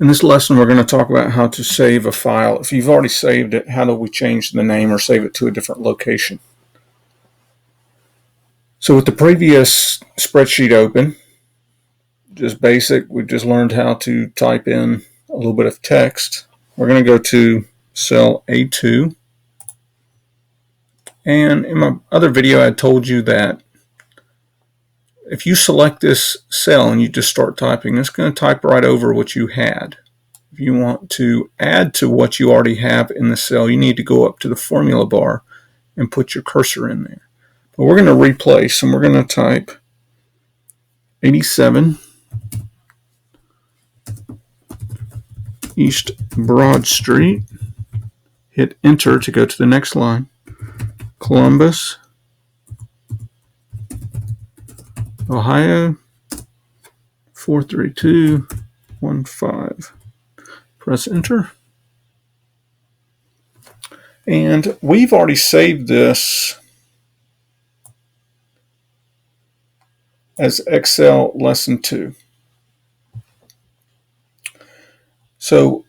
In this lesson, we're going to talk about how to save a file. If you've already saved it, how do we change the name or save it to a different location? So with the previous spreadsheet open, just basic, we've just learned how to type in a little bit of text. We're going to go to cell A2. And in my other video, I told you that if you select this cell and you just start typing, it's going to type right over what you had. If you want to add to what you already have in the cell, you need to go up to the formula bar and put your cursor in there. But we're going to replace, and we're going to type 87 East Broad Street. Hit enter to go to the next line. Columbus, Ohio, 43215. Press enter. And we've already saved this as Excel Lesson 2. So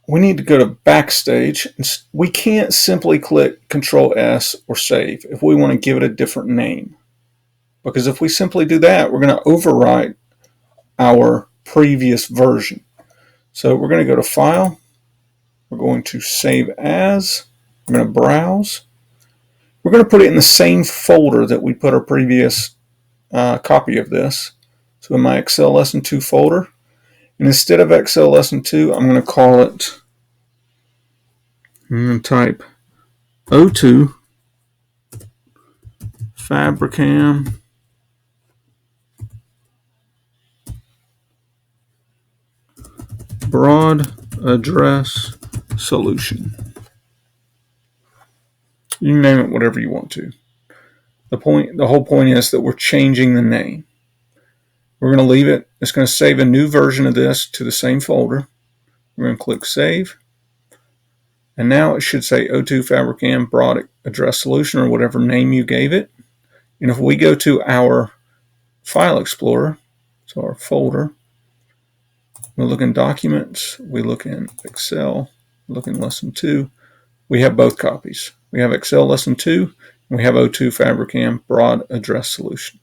we need to go to Backstage. We can't simply click Control S or Save if we want to give it a different name. Because if we simply do that, we're going to overwrite our previous version. So we're going to go to File. We're going to Save As. We're going to Browse. We're going to put it in the same folder that we put our previous copy of this. So in my Excel Lesson 2 folder. And instead of Excel Lesson 2, I'm going to call it, I'm going to type O2 Fabricam Broad Address Solution. You can name it whatever you want to. The whole point is that we're changing the name. We're going to leave it. It's going to save a new version of this to the same folder. We're going to click Save. And now it should say O2 Fabricam Broad Address Solution or whatever name you gave it. And if we go to our File Explorer, so our folder, we look in Documents, we look in Excel, we look in Lesson 2, we have both copies. We have Excel Lesson 2, and we have O2 Fabricam Broad Address Solution.